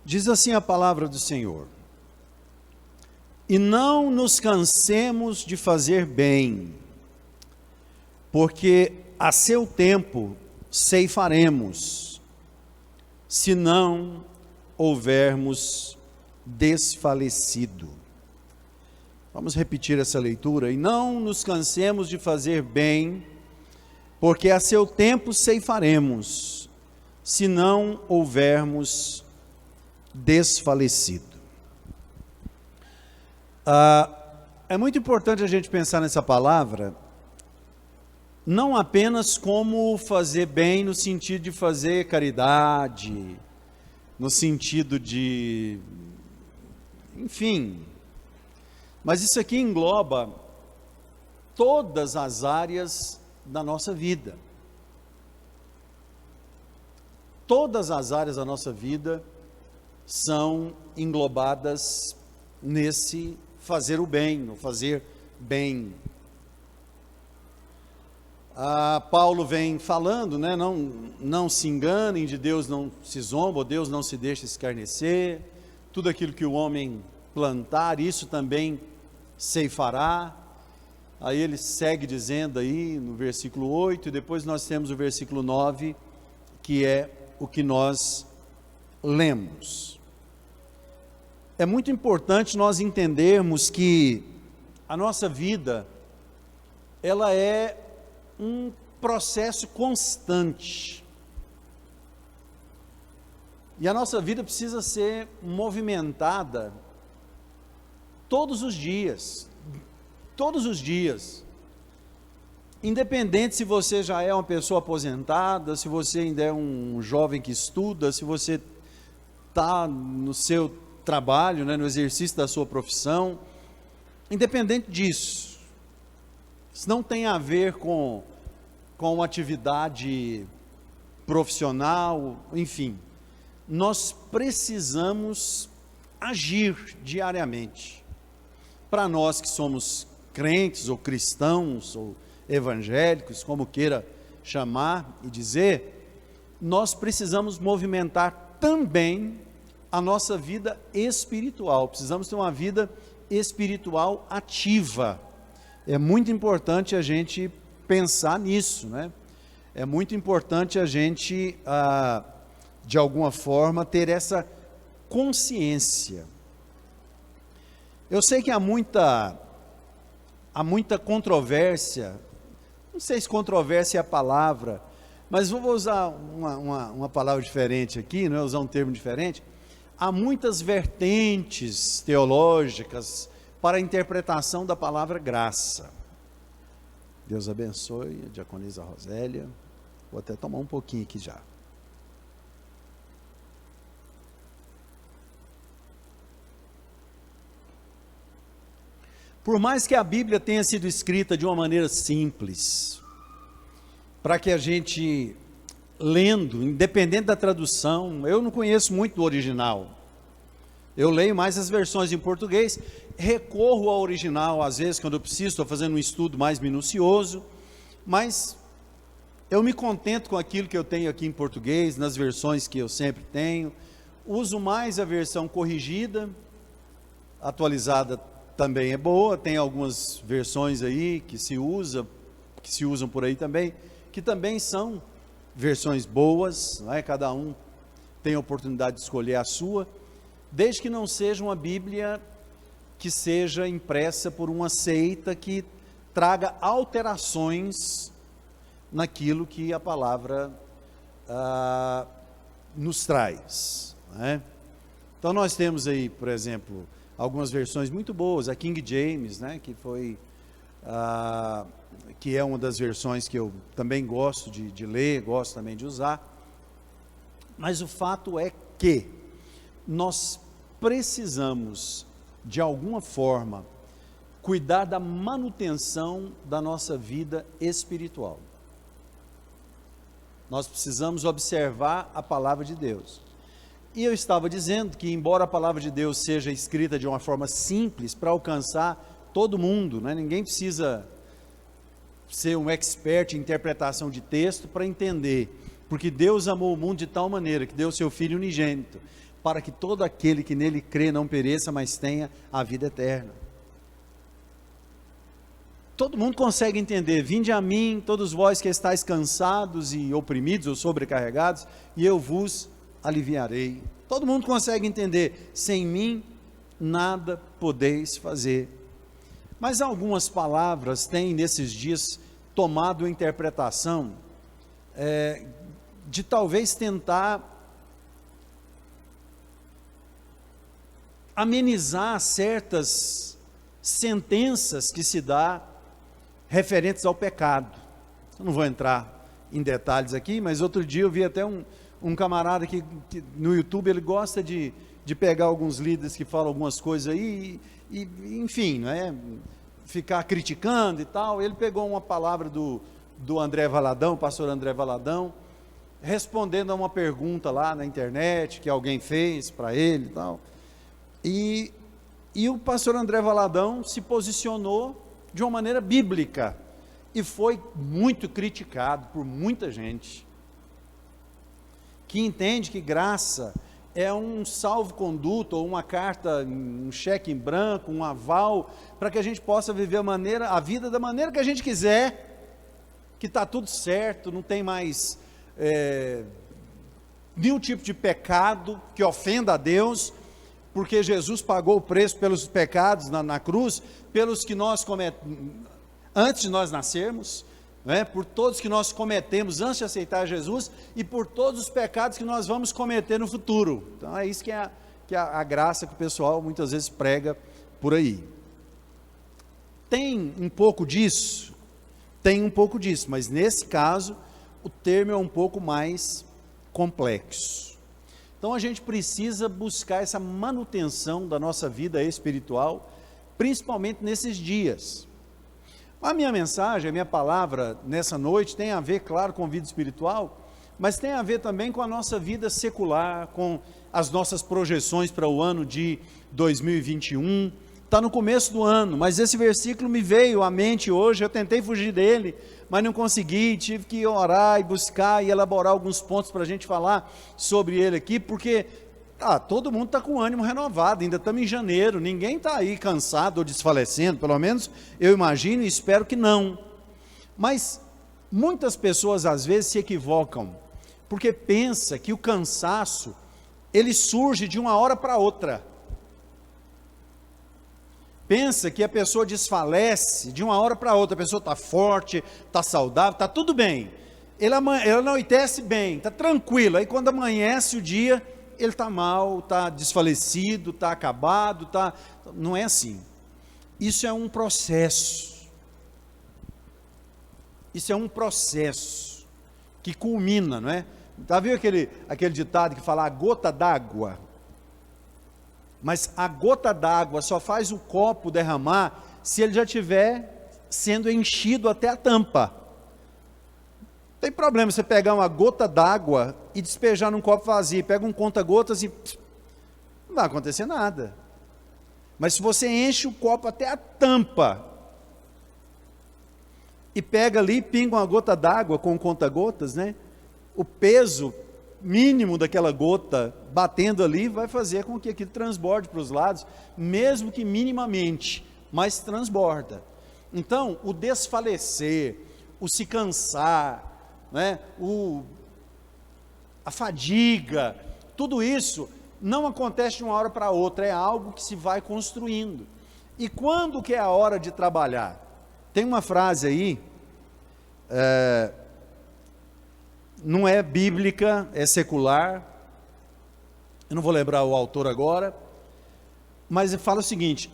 Diz assim a palavra do Senhor: e não nos cansemos de fazer bem, porque a seu tempo ceifaremos, se não houvermos desfalecido. Vamos repetir essa leitura. E não nos cansemos de fazer bem, porque a seu tempo ceifaremos, se não houvermos desfalecido. É muito importante a gente pensar nessa palavra, não apenas como fazer bem no sentido de fazer caridade, no sentido de, enfim, mas isso aqui engloba todas as áreas da nossa vida. Todas as áreas da nossa vida são englobadas nesse fazer o bem, no fazer bem. Paulo vem falando, né? Não se enganem, de Deus não se zomba, Deus não se deixa escarnecer, tudo aquilo que o homem plantar, isso também ceifará. Aí ele segue dizendo aí no versículo 8, e depois nós temos o versículo 9, que é o que nós lemos. É muito importante nós entendermos que a nossa vida, ela é um processo constante. E a nossa vida precisa ser movimentada todos os dias. Todos os dias. Independente se você já é uma pessoa aposentada, se você ainda é um jovem que estuda, se você está no seu trabalho, né, no exercício da sua profissão, independente disso, isso não tem a ver com uma atividade profissional, enfim, nós precisamos agir diariamente. Para nós que somos crentes, ou cristãos, ou evangélicos, como queira chamar e dizer, nós precisamos movimentar também a nossa vida espiritual, precisamos ter uma vida espiritual ativa. É muito importante a gente pensar nisso, né? É muito importante a gente, de alguma forma, ter essa consciência. Eu sei que há muita controvérsia, não sei se controvérsia é a palavra, mas vou usar uma palavra diferente aqui, não é usar um termo diferente. Há muitas vertentes teológicas para a interpretação da palavra graça. Deus abençoe a diaconisa Rosélia. Vou até tomar um pouquinho aqui já. Por mais que a Bíblia tenha sido escrita de uma maneira simples, para que a gente, lendo, independente da tradução, eu não conheço muito do original, eu leio mais as versões em português, recorro ao original, às vezes quando eu preciso, estou fazendo um estudo mais minucioso, mas eu me contento com aquilo que eu tenho aqui em português, nas versões que eu sempre tenho, uso mais a versão corrigida, atualizada também é boa, tem algumas versões aí que se usam por aí também, que também são versões boas, não é? Cada um tem a oportunidade de escolher a sua, desde que não seja uma Bíblia que seja impressa por uma seita que traga alterações naquilo que a palavra nos traz, não é? Então nós temos aí, por exemplo, algumas versões muito boas, a King James, né, que é uma das versões que eu também gosto de ler, gosto também de usar, mas o fato é que nós precisamos, de alguma forma, cuidar da manutenção da nossa vida espiritual. Nós precisamos observar a palavra de Deus. E eu estava dizendo que, embora a palavra de Deus seja escrita de uma forma simples, para alcançar todo mundo, né? Ninguém precisa ser um expert em interpretação de texto para entender, porque Deus amou o mundo de tal maneira que deu seu Filho unigênito, para que todo aquele que nele crê não pereça, mas tenha a vida eterna. Todo mundo consegue entender: vinde a mim, todos vós que estáis cansados e oprimidos ou sobrecarregados, e eu vos aliviarei. Todo mundo consegue entender: sem mim nada podeis fazer. Mas algumas palavras têm nesses dias tomado a interpretação de talvez tentar amenizar certas sentenças que se dá referentes ao pecado. Eu não vou entrar em detalhes aqui, mas outro dia eu vi até um camarada que no YouTube ele gosta de pegar alguns líderes que falam algumas coisas aí e enfim, não é? Ficar criticando e tal. Ele pegou uma palavra do André Valadão, o pastor André Valadão, respondendo a uma pergunta lá na internet que alguém fez para ele e tal. E o pastor André Valadão se posicionou de uma maneira bíblica e foi muito criticado por muita gente que entende que graça é um salvo-conduto, ou uma carta, um cheque em branco, um aval, para que a gente possa viver a vida da maneira que a gente quiser, que está tudo certo, não tem mais nenhum tipo de pecado que ofenda a Deus, porque Jesus pagou o preço pelos pecados na cruz, pelos que nós cometemos antes de nós nascermos, por todos que nós cometemos antes de aceitar Jesus, e por todos os pecados que nós vamos cometer no futuro. Então é isso que é a graça que o pessoal muitas vezes prega por aí. Tem um pouco disso, mas nesse caso o termo é um pouco mais complexo. Então a gente precisa buscar essa manutenção da nossa vida espiritual, principalmente nesses dias. A minha mensagem, a minha palavra nessa noite tem a ver, claro, com vida espiritual, mas tem a ver também com a nossa vida secular, com as nossas projeções para o ano de 2021. Está no começo do ano, mas esse versículo me veio à mente hoje. Eu tentei fugir dele, mas não consegui, tive que orar e buscar e elaborar alguns pontos para a gente falar sobre ele aqui, porque todo mundo está com ânimo renovado, ainda estamos em janeiro, ninguém está aí cansado ou desfalecendo, pelo menos eu imagino e espero que não. Mas muitas pessoas às vezes se equivocam, porque pensa que o cansaço, ele surge de uma hora para outra. Pensa que a pessoa desfalece de uma hora para outra, a pessoa está forte, está saudável, está tudo bem, ela anoitece bem, está tranquilo, aí quando amanhece o dia, ele está mal, está desfalecido, está acabado, não é assim. Isso é um processo, que culmina, não é? Já viu aquele ditado que fala a gota d'água? Mas a gota d'água só faz o copo derramar se ele já estiver sendo enchido até a tampa. Não tem problema você pegar uma gota d'água e despejar num copo vazio, pega um conta-gotas e não vai acontecer nada. Mas se você enche o copo até a tampa e pega ali, pinga uma gota d'água com conta-gotas, né? O peso mínimo daquela gota batendo ali vai fazer com que aquilo transborde para os lados, mesmo que minimamente, mas transborda. Então, o desfalecer, o se cansar, né, a fadiga, tudo isso não acontece de uma hora para outra, é algo que se vai construindo. E quando que é a hora de trabalhar? Tem uma frase aí, não é bíblica, é secular, eu não vou lembrar o autor agora, mas ele fala o seguinte: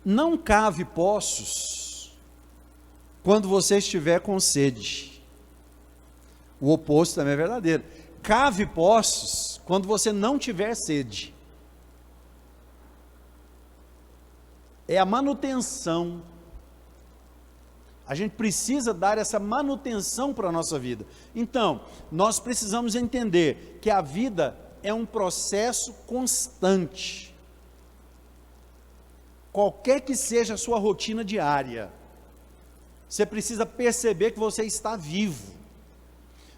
não cave poços quando você estiver com sede. O oposto também é verdadeiro. Cave poços quando você não tiver sede. É a manutenção. A gente precisa dar essa manutenção para a nossa vida. Então, nós precisamos entender que a vida é um processo constante. Qualquer que seja a sua rotina diária, você precisa perceber que você está vivo.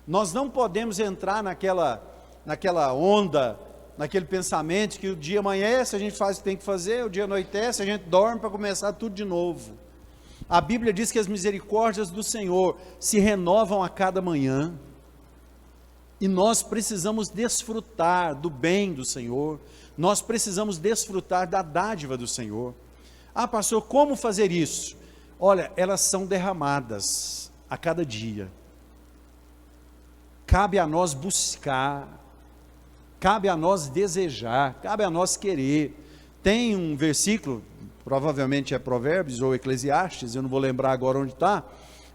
Nós não podemos entrar naquela onda naquele pensamento que o dia amanhece, a gente faz o que tem que fazer, o dia anoitece, a gente dorme para começar tudo de novo. A Bíblia diz que as misericórdias do Senhor se renovam a cada manhã, e nós precisamos desfrutar do bem do Senhor, nós precisamos desfrutar da dádiva do Senhor. Ah, pastor, como fazer isso? Olha, elas são derramadas a cada dia. Cabe a nós buscar, cabe a nós desejar, cabe a nós querer. Tem um versículo, provavelmente é Provérbios ou Eclesiastes, eu não vou lembrar agora onde está,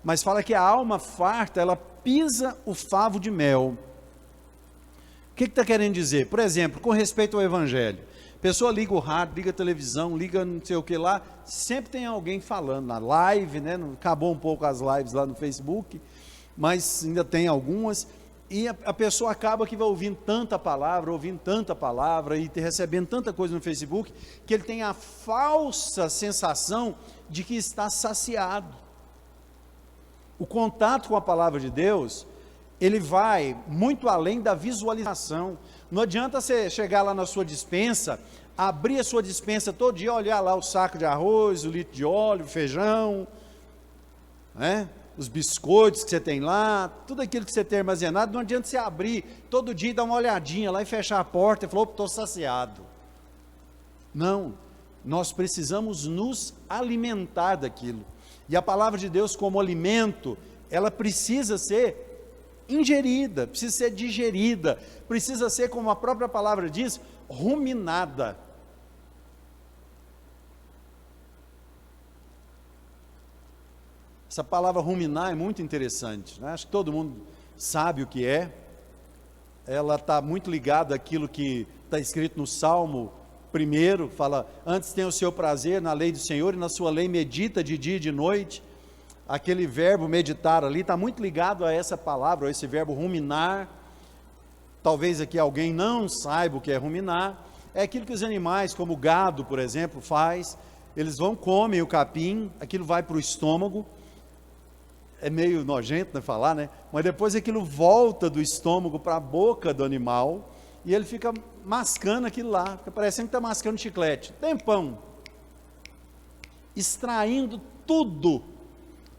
mas fala que a alma farta, ela pisa o favo de mel. O que está querendo dizer? Por exemplo, com respeito ao Evangelho, a pessoa liga o rádio, liga a televisão, liga não sei o que lá, sempre tem alguém falando na live, né? Acabou um pouco as lives lá no Facebook, mas ainda tem algumas, e a pessoa acaba que vai ouvindo tanta palavra, e recebendo tanta coisa no Facebook, que ele tem a falsa sensação de que está saciado. O contato com a palavra de Deus, ele vai muito além da visualização. Não adianta você chegar lá na sua despensa, abrir a sua despensa todo dia, olhar lá o saco de arroz, o litro de óleo, o feijão, né? Os biscoitos que você tem lá, tudo aquilo que você tem armazenado. Não adianta você abrir todo dia e dar uma olhadinha lá e fechar a porta e falar, estou saciado. Não, nós precisamos nos alimentar daquilo. E a palavra de Deus como alimento, ela precisa ser ingerida, precisa ser digerida, precisa ser, como a própria palavra diz, ruminada. Essa palavra ruminar é muito interessante, né? Acho que todo mundo sabe o que é. Ela está muito ligada àquilo que está escrito no Salmo 1, fala, antes tem o seu prazer na lei do Senhor, e na sua lei medita de dia e de noite. Aquele verbo meditar ali está muito ligado a essa palavra, a esse verbo ruminar. Talvez aqui alguém não saiba o que é ruminar. É aquilo que os animais, como o gado, por exemplo, faz. Eles vão, comem o capim, aquilo vai para o estômago. É meio nojento, né, falar, né? Mas depois aquilo volta do estômago para a boca do animal, e ele fica mascando aquilo lá, fica parecendo que está mascando chiclete, tempão, extraindo tudo,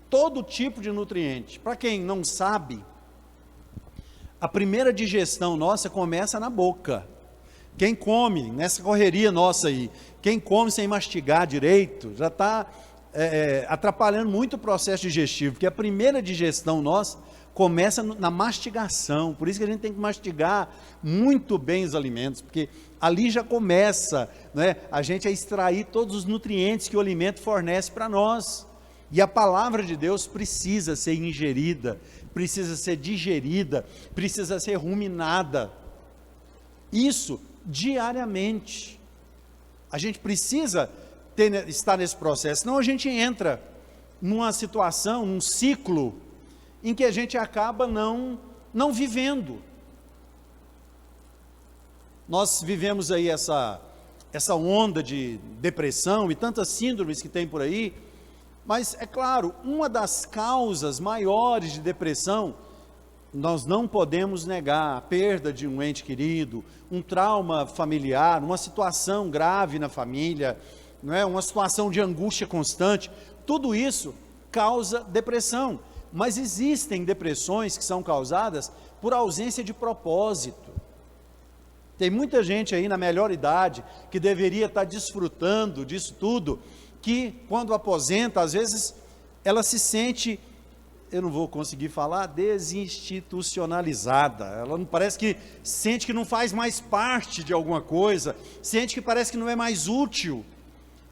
todo tipo de nutriente. Para quem não sabe, a primeira digestão nossa começa na boca. Quem come, nessa correria nossa aí, quem come sem mastigar direito, já está atrapalhando muito o processo digestivo, porque a primeira digestão nossa começa na mastigação. Por isso que a gente tem que mastigar muito bem os alimentos, porque ali já começa, né, a gente a extrair todos os nutrientes que o alimento fornece para nós. E a palavra de Deus precisa ser ingerida, precisa ser digerida, precisa ser ruminada. Isso diariamente. A gente precisa estar nesse processo, senão a gente entra numa situação, num ciclo, em que a gente acaba não vivendo. Nós vivemos aí essa onda de depressão e tantas síndromes que tem por aí, mas é claro, uma das causas maiores de depressão, nós não podemos negar a perda de um ente querido, um trauma familiar, uma situação grave na família, não é? Uma situação de angústia constante. Tudo isso causa depressão, mas existem depressões que são causadas por ausência de propósito. Tem muita gente aí na melhor idade que deveria estar desfrutando disso tudo, que quando aposenta, às vezes ela se sente, eu não vou conseguir falar, desinstitucionalizada. Ela não, parece que sente que não faz mais parte de alguma coisa, sente que parece que não é mais útil.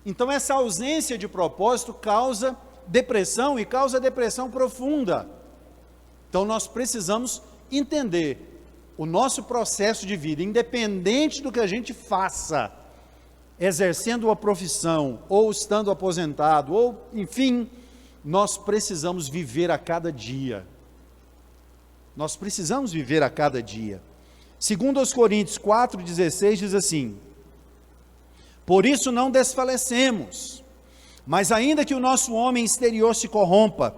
Então essa ausência de propósito causa depressão, e causa depressão profunda. Então nós precisamos entender o nosso processo de vida, independente do que a gente faça, exercendo uma profissão, ou estando aposentado, ou enfim, nós precisamos viver a cada dia. Nós precisamos viver a cada dia. Segundo aos Coríntios 4,16 diz assim: por isso não desfalecemos, mas ainda que o nosso homem exterior se corrompa,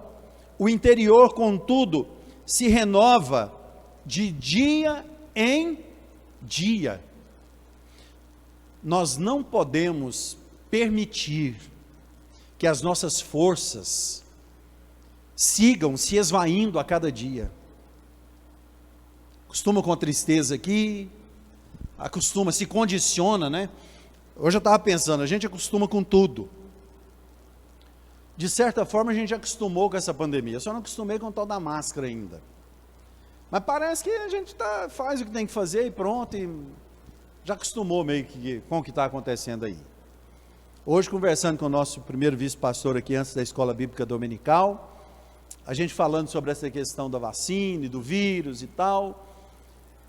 o interior, contudo, se renova de dia em dia. nós não podemos permitir que as nossas forças sigam se esvaindo a cada dia. Acostuma com tristeza aqui, acostuma, se condiciona, né? Hoje eu estava pensando, a gente acostuma com tudo. De certa forma a gente já acostumou com essa pandemia, eu só não acostumei com o tal da máscara ainda. Mas parece que a gente faz o que tem que fazer e pronto, e já acostumou meio que com o que está acontecendo aí. Hoje, conversando com o nosso primeiro vice-pastor aqui, antes da Escola Bíblica Dominical, a gente falando sobre essa questão da vacina e do vírus e tal,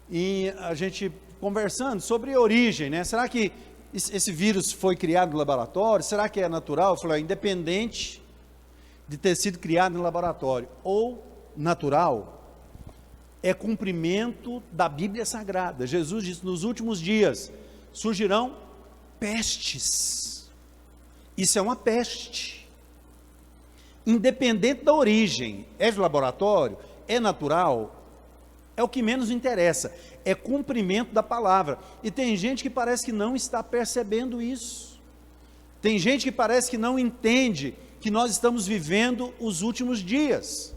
e a gente conversando sobre a origem, né? Será que esse vírus foi criado no laboratório? Será que é natural? Eu falei, independente de ter sido criado no laboratório ou natural, é cumprimento da Bíblia Sagrada. Jesus disse, nos últimos dias surgirão pestes. Isso é uma peste. Independente da origem, é de laboratório, é natural, é o que menos interessa, é cumprimento da palavra. E tem gente que parece que não está percebendo isso. Tem gente que parece que não entende que nós estamos vivendo os últimos dias.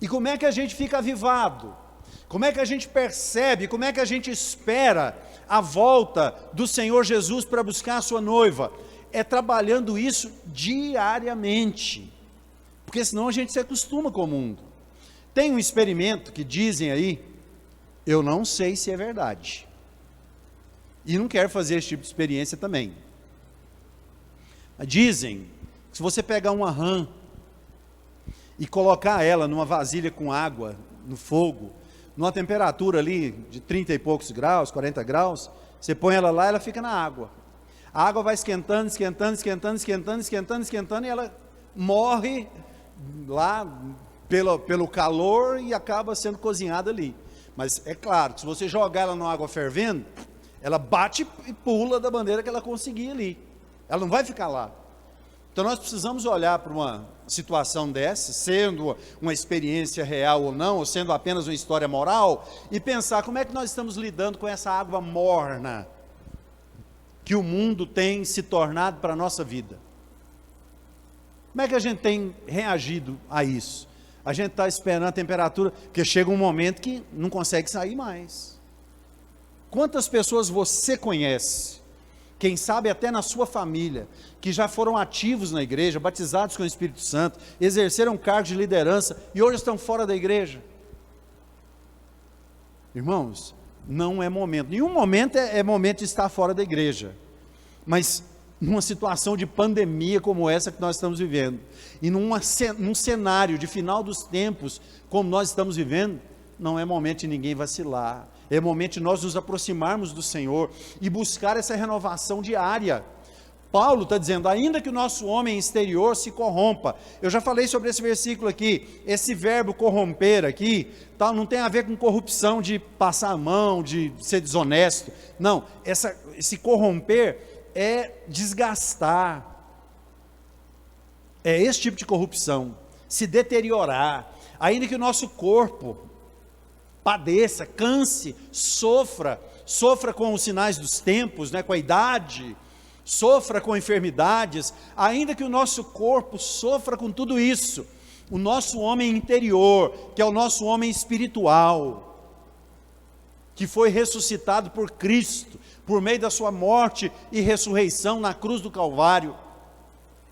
E como é que a gente fica avivado? Como é que a gente percebe, como é que a gente espera a volta do Senhor Jesus para buscar a sua noiva? É trabalhando isso diariamente, porque senão a gente se acostuma com o mundo. Tem um experimento que dizem aí, eu não sei se é verdade, e não quero fazer esse tipo de experiência também. Dizem que se você pegar uma rã e colocar ela numa vasilha com água, no fogo, numa temperatura ali de 30 e poucos graus, 40 graus, você põe ela lá, ela fica na água. A água vai esquentando, esquentando, esquentando, esquentando, esquentando, esquentando, e ela morre lá pelo calor e acaba sendo cozinhada ali. Mas é claro que se você jogar ela na água fervendo, ela bate e pula da maneira que ela conseguir ali. Ela não vai ficar lá. Então nós precisamos olhar para uma situação dessa, sendo uma experiência real ou não, ou sendo apenas uma história moral, e pensar como é que nós estamos lidando com essa água morna que o mundo tem se tornado para a nossa vida. Como é que a gente tem reagido a isso? A gente está esperando a temperatura, porque chega um momento que não consegue sair mais. Quantas pessoas você conhece, quem sabe até na sua família, que já foram ativos na igreja, batizados com o Espírito Santo, exerceram cargos de liderança e hoje estão fora da igreja? Irmãos, não é momento, nenhum momento é momento de estar fora da igreja, mas numa situação de pandemia como essa que nós estamos vivendo, e num cenário de final dos tempos como nós estamos vivendo, não é momento de ninguém vacilar, é momento de nós nos aproximarmos do Senhor e buscar essa renovação diária. Paulo está dizendo, ainda que o nosso homem exterior se corrompa, eu já falei sobre esse versículo aqui, esse verbo corromper aqui, não tem a ver com corrupção de passar a mão, de ser desonesto, não, esse corromper é desgastar, é esse tipo de corrupção, se deteriorar, ainda que o nosso corpo padeça, canse, sofra com os sinais dos tempos, né, com a idade, sofra com enfermidades, ainda que o nosso corpo sofra com tudo isso, o nosso homem interior, que é o nosso homem espiritual, que foi ressuscitado por Cristo, por meio da sua morte e ressurreição na cruz do Calvário,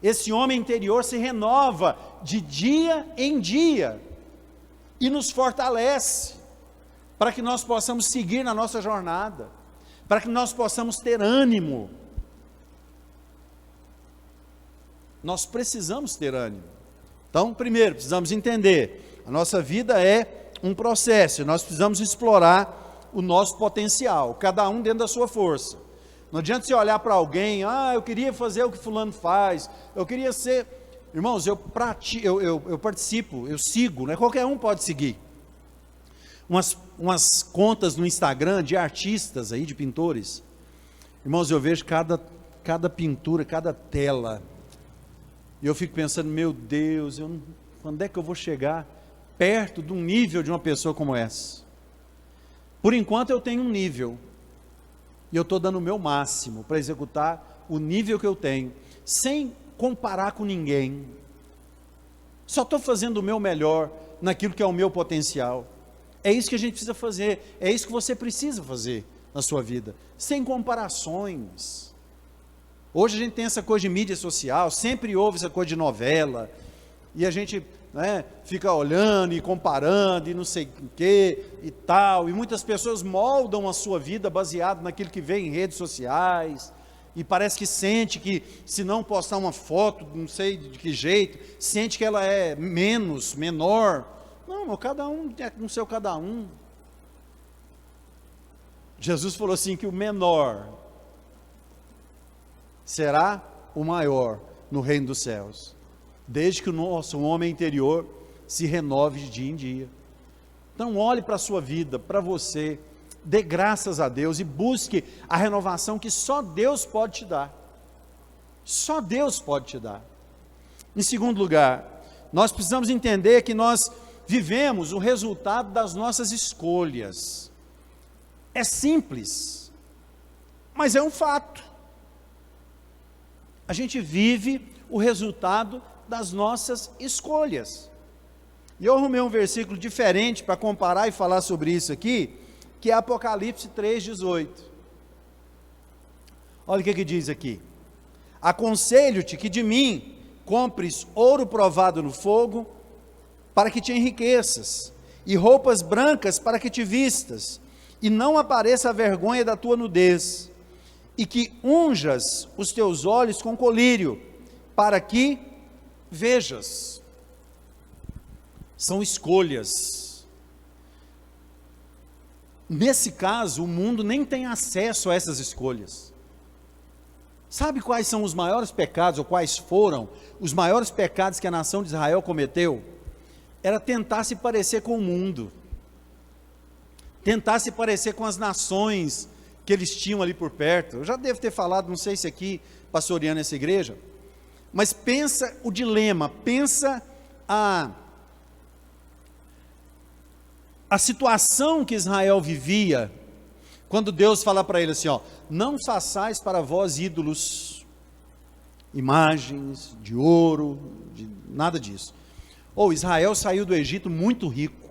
esse homem interior se renova de dia em dia, e nos fortalece, para que nós possamos seguir na nossa jornada, para que nós possamos ter ânimo. Nós precisamos ter ânimo. Então, primeiro, precisamos entender, a nossa vida é um processo, nós precisamos explorar o nosso potencial, cada um dentro da sua força. Não adianta você olhar para alguém, eu queria fazer o que fulano faz, eu queria ser... Irmãos, eu participo, eu sigo, né? Qualquer um pode seguir. Umas contas no Instagram de artistas aí, de pintores. Irmãos, eu vejo cada pintura, cada tela, e eu fico pensando, meu Deus, quando é que eu vou chegar perto de um nível de uma pessoa como essa? Por enquanto eu tenho um nível, e eu estou dando o meu máximo para executar o nível que eu tenho, sem comparar com ninguém, só estou fazendo o meu melhor naquilo que é o meu potencial. É isso que a gente precisa fazer, é isso que você precisa fazer na sua vida, sem comparações. Hoje a gente tem essa coisa de mídia social, sempre houve essa coisa de novela, e a gente, né, fica olhando e comparando e não sei o que e tal, e muitas pessoas moldam a sua vida baseado naquilo que vê em redes sociais, e parece que sente que se não postar uma foto, não sei de que jeito, sente que ela é menor. Não, cada um é com seu cada um. Jesus falou assim que o menor será o maior no reino dos céus, desde que o nosso homem interior se renove de dia em dia. Então olhe para a sua vida, para você, dê graças a Deus e busque a renovação que só Deus pode te dar. Só Deus pode te dar. Em segundo lugar, nós precisamos entender que nós vivemos o resultado das nossas escolhas. É simples, mas é um fato. A gente vive o resultado das nossas escolhas. E eu arrumei um versículo diferente para comparar e falar sobre isso aqui, que é Apocalipse 3,18. Olha o que diz aqui: aconselho-te que de mim compres ouro provado no fogo, para que te enriqueças, e roupas brancas para que te vistas, e não apareça a vergonha da tua nudez, e que unjas os teus olhos com colírio, para que vejas. São escolhas. Nesse caso, o mundo nem tem acesso a essas escolhas. Sabe quais são os maiores pecados, ou quais foram os maiores pecados que a nação de Israel cometeu? Era tentar se parecer com o mundo, tentar se parecer com as nações que eles tinham ali por perto. Eu já devo ter falado, não sei se aqui, pastoreando essa igreja, mas pensa o dilema, pensa a situação que Israel vivia, quando Deus fala para ele assim, ó, não façais para vós ídolos, imagens de ouro, nada disso. Israel saiu do Egito muito rico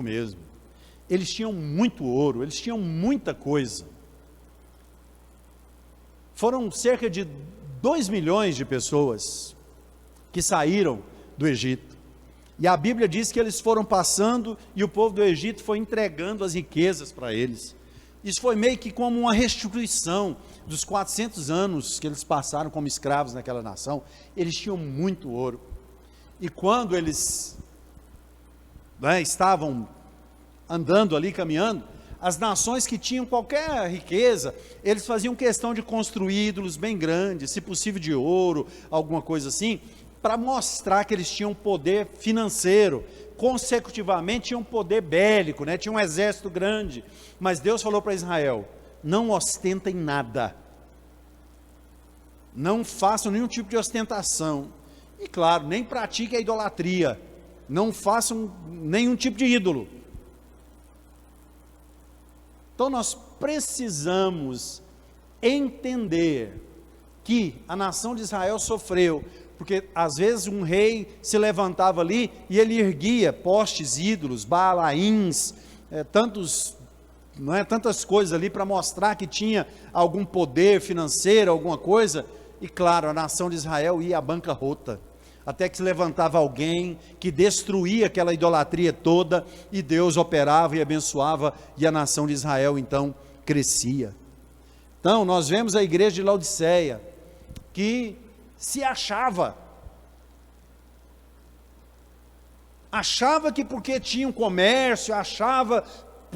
mesmo. Eles tinham muito ouro, eles tinham muita coisa. Foram cerca de 2 milhões de pessoas que saíram do Egito. E a Bíblia diz que eles foram passando e o povo do Egito foi entregando as riquezas para eles. Isso foi meio que como uma restituição dos 400 anos que eles passaram como escravos naquela nação. Eles tinham muito ouro. E quando eles estavam andando ali, caminhando, as nações que tinham qualquer riqueza, eles faziam questão de construir ídolos bem grandes, se possível de ouro, alguma coisa assim, para mostrar que eles tinham poder financeiro, consecutivamente tinham poder bélico, tinham um exército grande. Mas Deus falou para Israel, não ostentem nada, não façam nenhum tipo de ostentação, e claro, nem pratiquem a idolatria, não façam nenhum tipo de ídolo. Então nós precisamos entender que a nação de Israel sofreu, porque às vezes um rei se levantava ali e ele erguia postes ídolos, baalaíns, tantas coisas ali para mostrar que tinha algum poder financeiro, alguma coisa, e claro, a nação de Israel ia à bancarrota, até que se levantava alguém que destruía aquela idolatria toda, e Deus operava e abençoava, e a nação de Israel então crescia. Então nós vemos a igreja de Laodiceia, que se achava que porque tinha um comércio, achava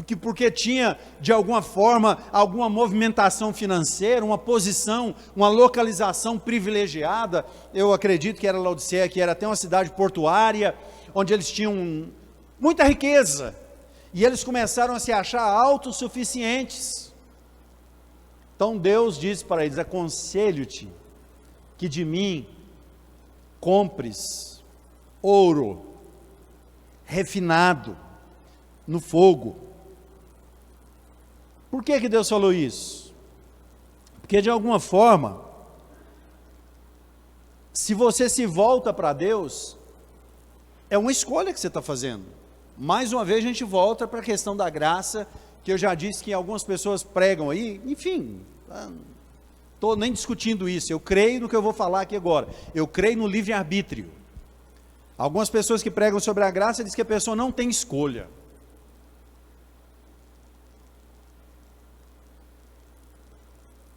que porque tinha de alguma forma, alguma movimentação financeira, uma posição, uma localização privilegiada. Eu acredito que era Laodiceia, que era até uma cidade portuária, onde eles tinham muita riqueza, e eles começaram a se achar autossuficientes. Então Deus disse para eles, aconselho-te que de mim compres ouro refinado no fogo. Por que Deus falou isso? Porque de alguma forma, se você se volta para Deus, é uma escolha que você está fazendo. Mais uma vez a gente volta para a questão da graça, que eu já disse que algumas pessoas pregam aí, enfim, estou nem discutindo isso, eu creio no que eu vou falar aqui agora, eu creio no livre-arbítrio. Algumas pessoas que pregam sobre a graça dizem que a pessoa não tem escolha.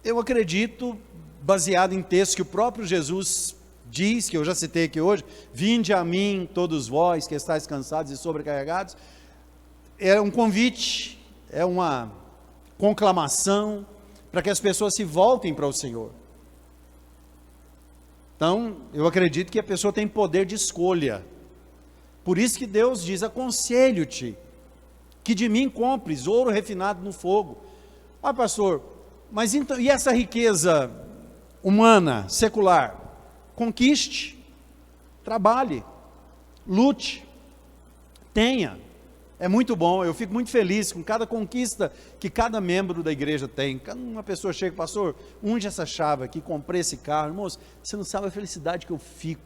Eu acredito, baseado em textos que o próprio Jesus diz, que eu já citei aqui hoje, vinde a mim todos vós que estáis cansados e sobrecarregados, é um convite, é uma conclamação, para que as pessoas se voltem para o Senhor. Então, eu acredito que a pessoa tem poder de escolha, por isso que Deus diz, aconselho-te, que de mim compres ouro refinado no fogo. Ah, pastor, mas então, e essa riqueza humana, secular? Conquiste, trabalhe, lute, tenha, é muito bom, eu fico muito feliz com cada conquista que cada membro da igreja tem. Uma pessoa chega, pastor, unge essa chave aqui, comprei esse carro, irmãos, você não sabe a felicidade que eu fico,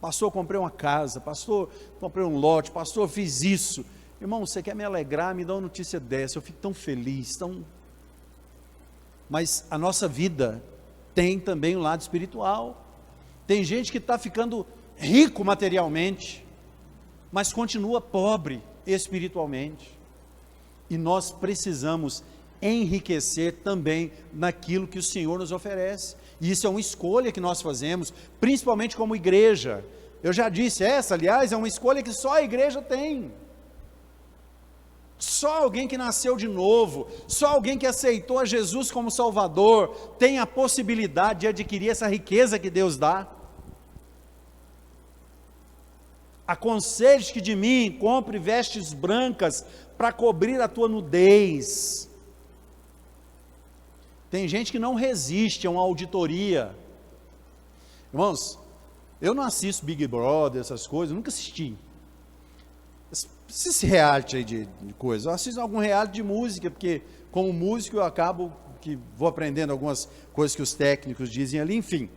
pastor, comprei uma casa, pastor, comprei um lote, pastor, fiz isso, irmão, você quer me alegrar, me dá uma notícia dessa, eu fico tão feliz, mas a nossa vida tem também um lado espiritual. Tem gente que está ficando rico materialmente, mas continua pobre espiritualmente. E nós precisamos enriquecer também naquilo que o Senhor nos oferece. E isso é uma escolha que nós fazemos, principalmente como igreja. Eu já disse, essa, aliás, é uma escolha que só a igreja tem. Só alguém que nasceu de novo, só alguém que aceitou a Jesus como Salvador, tem a possibilidade de adquirir essa riqueza que Deus dá. Aconselho-te que de mim compre vestes brancas para cobrir a tua nudez. Tem gente que não resiste a uma auditoria. Irmãos, eu não assisto Big Brother, essas coisas, nunca assisti. Esse reality aí de coisa, eu assisto algum reality de música, porque como músico eu acabo que vou aprendendo algumas coisas que os técnicos dizem ali, enfim.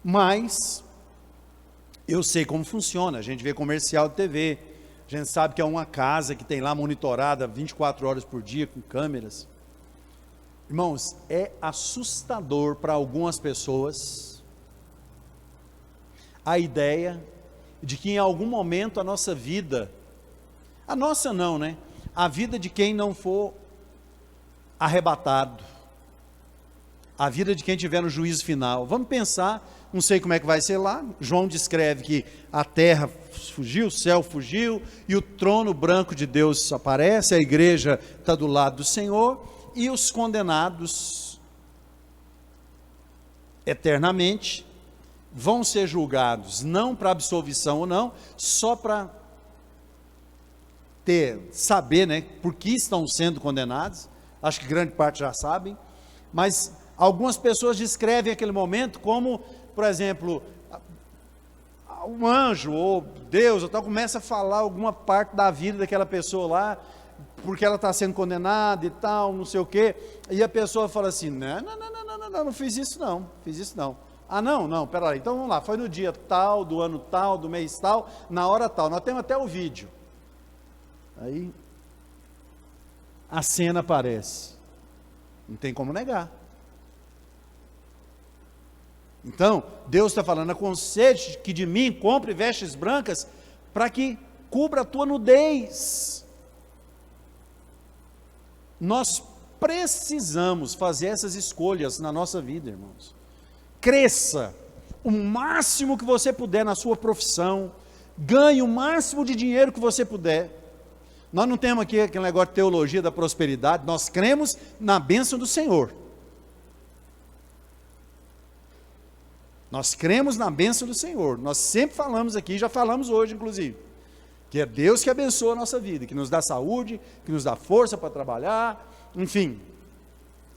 Mas eu sei como funciona, a gente vê comercial de TV, a gente sabe que é uma casa que tem lá monitorada 24 horas por dia com câmeras. Irmãos, é assustador para algumas pessoas a ideia de que em algum momento a nossa vida, a nossa não, né? A vida de quem não for arrebatado, a vida de quem tiver no juízo final. Vamos pensar, não sei como é que vai ser lá. João descreve que a terra fugiu, o céu fugiu, e o trono branco de Deus aparece, a igreja está do lado do Senhor, e os condenados eternamente vão ser julgados, não para absolvição ou não, só para saber, né, por que estão sendo condenados. Acho que grande parte já sabem, mas algumas pessoas descrevem aquele momento como, por exemplo, um anjo ou Deus ou tal começa a falar alguma parte da vida daquela pessoa lá, porque ela está sendo condenada e tal, não sei o quê, e a pessoa fala assim, não fiz isso não. Ah, não, peraí, então vamos lá, foi no dia tal, do ano tal, do mês tal, na hora tal, nós temos até o vídeo. Aí, a cena aparece, não tem como negar. Então, Deus está falando, aconselho-te que de mim compre vestes brancas, para que cubra a tua nudez. Nós precisamos fazer essas escolhas na nossa vida, irmãos. Cresça o máximo que você puder na sua profissão, ganhe o máximo de dinheiro que você puder. Nós não temos aqui aquele negócio de teologia da prosperidade, nós cremos na bênção do Senhor. Nós cremos na bênção do Senhor, nós sempre falamos aqui, já falamos hoje inclusive, que é Deus que abençoa a nossa vida, que nos dá saúde, que nos dá força para trabalhar, enfim,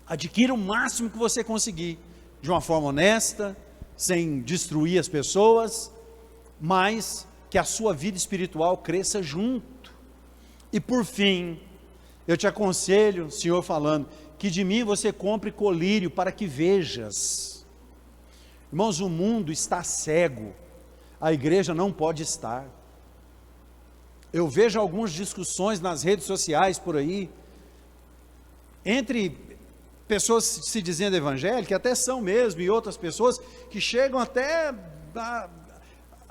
adquira o máximo que você conseguir, de uma forma honesta, sem destruir as pessoas, mas que a sua vida espiritual cresça junto. E por fim, Eu te aconselho, Senhor falando, que de mim você compre colírio para que vejas. Irmãos, o mundo está cego, a igreja não pode estar. Eu vejo algumas discussões nas redes sociais por aí, entre pessoas se dizendo evangélicas, que até são mesmo, e outras pessoas que chegam até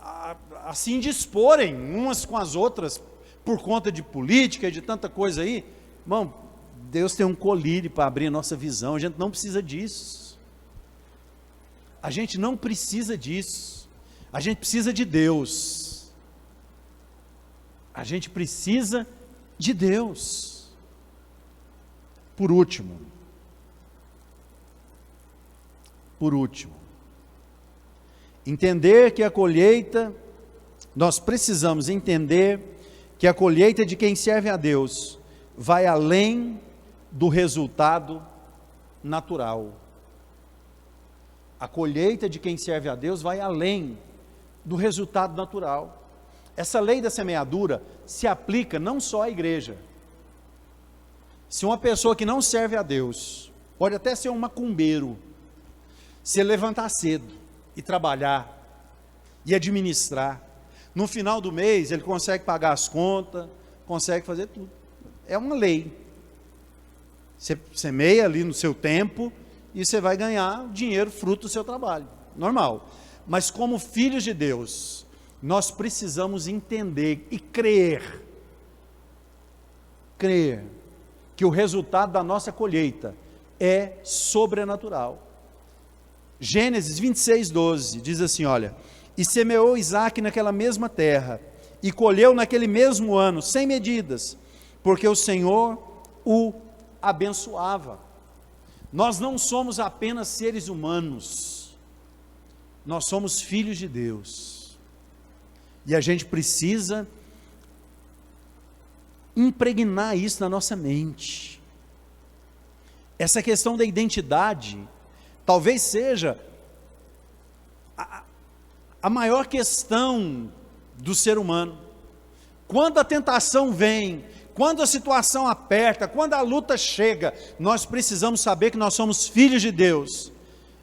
a se indisporem umas com as outras, por conta de política e de tanta coisa aí. Irmão, Deus tem um colírio para abrir a nossa visão, a gente não precisa disso. A gente não precisa disso. A gente precisa de Deus. A gente precisa de Deus. Por último, entender que a colheita, nós precisamos entender que a colheita de quem serve a Deus vai além do resultado natural. A colheita de quem serve a Deus vai além do resultado natural. Essa lei da semeadura se aplica não só à igreja. Se uma pessoa que não serve a Deus, pode até ser um macumbeiro, se ele levantar cedo e trabalhar e administrar, no final do mês ele consegue pagar as contas, consegue fazer tudo. É uma lei. Você semeia ali no seu tempo e você vai ganhar dinheiro fruto do seu trabalho, normal. Mas como filhos de Deus, nós precisamos entender e crer que o resultado da nossa colheita é sobrenatural. Gênesis 26:12 diz assim, olha: e semeou Isaque naquela mesma terra, e colheu naquele mesmo ano, sem medidas, porque o Senhor o abençoava. Nós não somos apenas seres humanos, nós somos filhos de Deus, e a gente precisa impregnar isso na nossa mente. Essa questão da identidade, talvez seja a maior questão do ser humano. Quando a tentação vem, quando a situação aperta, quando a luta chega, nós precisamos saber que nós somos filhos de Deus,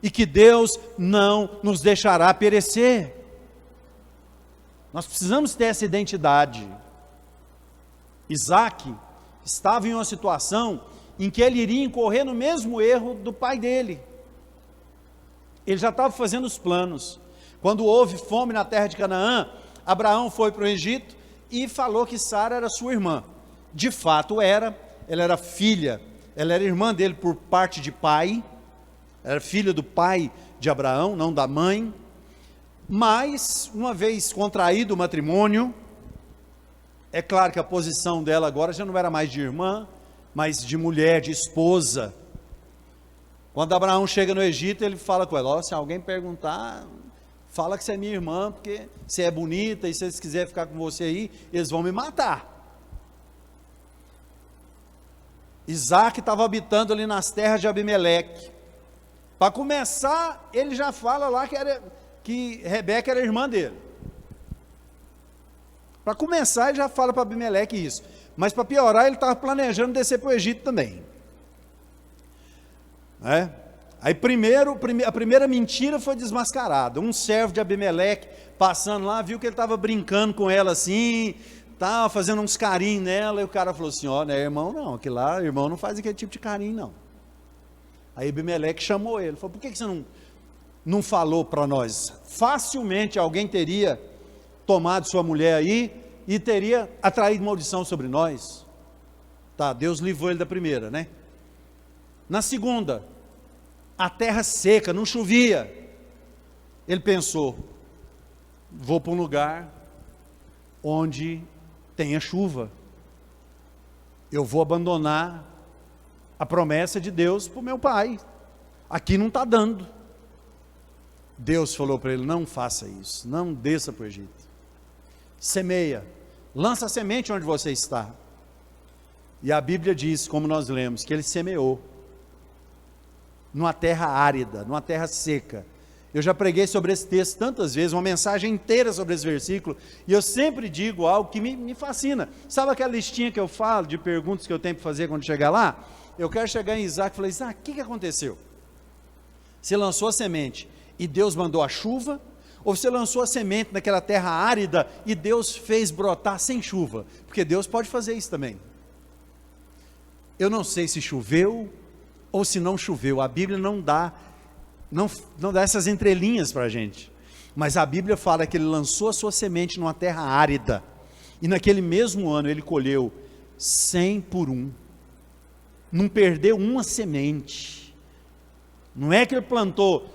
e que Deus não nos deixará perecer. Nós precisamos ter essa identidade. Isaque estava em uma situação em que ele iria incorrer no mesmo erro do pai dele. Ele já estava fazendo os planos. Quando houve fome na terra de Canaã, Abraão foi para o Egito e falou que Sara era sua irmã. De fato ela era filha, ela era irmã dele por parte de pai, era filha do pai de Abraão, não da mãe. Mas, uma vez contraído o matrimônio, é claro que a posição dela agora já não era mais de irmã, mas de mulher, de esposa. Quando Abraão chega no Egito, ele fala com ela: se alguém perguntar, fala que você é minha irmã, porque você é bonita, e se eles quiserem ficar com você aí, eles vão me matar. Isaque estava habitando ali nas terras de Abimeleque. Para começar, ele já fala lá que Rebeca era irmã dele. Para começar, ele já fala para Abimeleque isso. Mas para piorar, ele estava planejando descer para o Egito também. Aí a primeira mentira foi desmascarada. Um servo de Abimeleque, passando lá, viu que ele estava brincando com ela assim, estava fazendo uns carinhos nela, e o cara falou assim: ó, não é irmão não, aquele lá, irmão não faz aquele tipo de carinho não. Aí Abimeleque chamou ele, falou: por que você não falou para nós? Facilmente alguém teria tomado sua mulher aí e teria atraído maldição sobre nós. Tá, Deus livrou ele da primeira, né? Na segunda, a terra seca, não chovia. Ele pensou: vou para um lugar onde tenha chuva. Eu vou abandonar a promessa de Deus para o meu pai. Aqui não está dando. Deus falou para ele: não faça isso, não desça para o Egito. Semeia, lança a semente onde você está. E a Bíblia diz, como nós lemos, que ele semeou numa terra árida, numa terra seca, Eu já preguei sobre esse texto tantas vezes, uma mensagem inteira sobre esse versículo, e eu sempre digo algo que me fascina. Sabe aquela listinha que eu falo de perguntas que eu tenho que fazer quando chegar lá? Eu quero chegar em Isaac e falar: Isaac, o que aconteceu? Você lançou a semente e Deus mandou a chuva? Ou você lançou a semente naquela terra árida e Deus fez brotar sem chuva? Porque Deus pode fazer isso também. Eu não sei se choveu ou se não choveu, a Bíblia não dá essas entrelinhas para a gente, mas a Bíblia fala que ele lançou a sua semente numa terra árida, e naquele mesmo ano ele colheu 100 por 1, não perdeu uma semente. Não é que ele plantou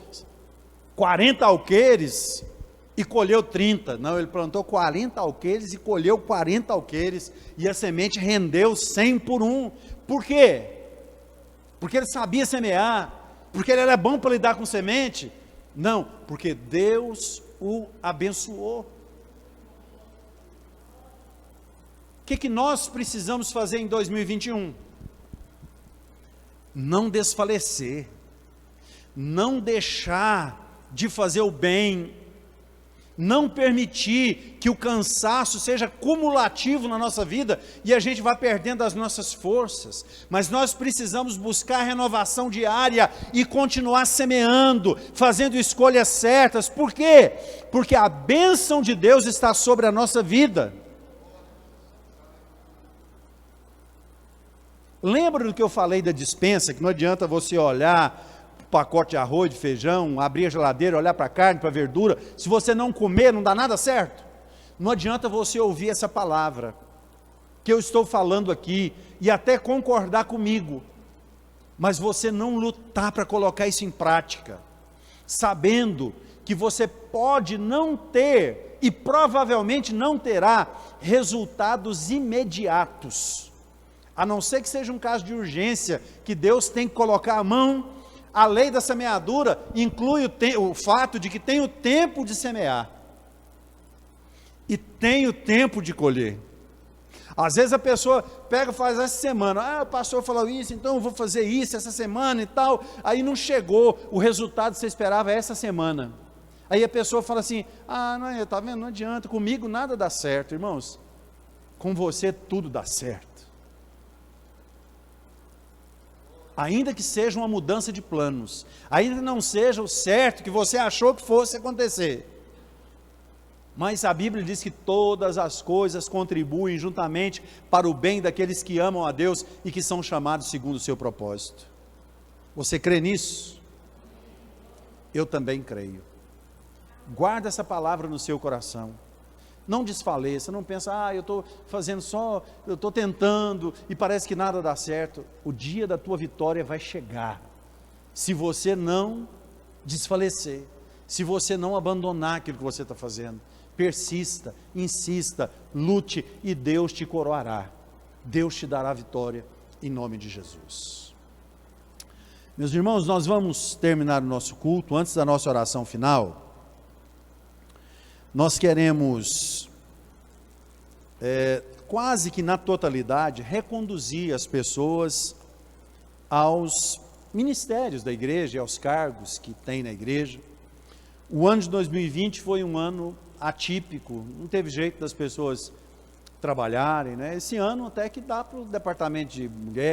40 alqueires e colheu 30, não, ele plantou 40 alqueires e colheu 40 alqueires, e a semente rendeu 100 por 1, por quê? Porque ele sabia semear, porque ele era bom para lidar com semente? Não, porque Deus o abençoou. O que nós precisamos fazer em 2021? Não desfalecer, não deixar de fazer o bem, não permitir que o cansaço seja cumulativo na nossa vida e a gente vá perdendo as nossas forças, mas nós precisamos buscar renovação diária e continuar semeando, fazendo escolhas certas. Por quê? Porque a bênção de Deus está sobre a nossa vida. Lembra do que eu falei da despensa, que não adianta você olhar pacote de arroz, de feijão, abrir a geladeira, olhar para a carne, para a verdura, se você não comer, não dá nada certo. Não adianta você ouvir essa palavra que eu estou falando aqui e até concordar comigo, mas você não lutar para colocar isso em prática, sabendo que você pode não ter e provavelmente não terá resultados imediatos, a não ser que seja um caso de urgência, que Deus tem que colocar a mão. A lei da semeadura inclui o fato de que tem o tempo de semear e tem o tempo de colher. Às vezes a pessoa pega e faz essa semana: o pastor falou isso, então eu vou fazer isso essa semana e tal, aí não chegou o resultado que você esperava essa semana. Aí a pessoa fala assim: não, tá vendo, não adianta, comigo nada dá certo. Irmãos, com você tudo dá certo. Ainda que seja uma mudança de planos, ainda não seja o certo que você achou que fosse acontecer, mas a Bíblia diz que todas as coisas contribuem juntamente para o bem daqueles que amam a Deus e que são chamados segundo o seu propósito. Você crê nisso? Eu também creio. Guarda essa palavra no seu coração. Não desfaleça, não pensa: eu estou fazendo só, eu estou tentando e parece que nada dá certo. O dia da tua vitória vai chegar, se você não desfalecer, se você não abandonar aquilo que você está fazendo. Persista, insista, lute e Deus te coroará, Deus te dará vitória em nome de Jesus. Meus irmãos, nós vamos terminar o nosso culto. Antes da nossa oração final, nós queremos, quase que na totalidade, reconduzir as pessoas aos ministérios da igreja e aos cargos que tem na igreja. O ano de 2020 foi um ano atípico, não teve jeito das pessoas trabalharem, né? Esse ano até que dá para o departamento de mulher,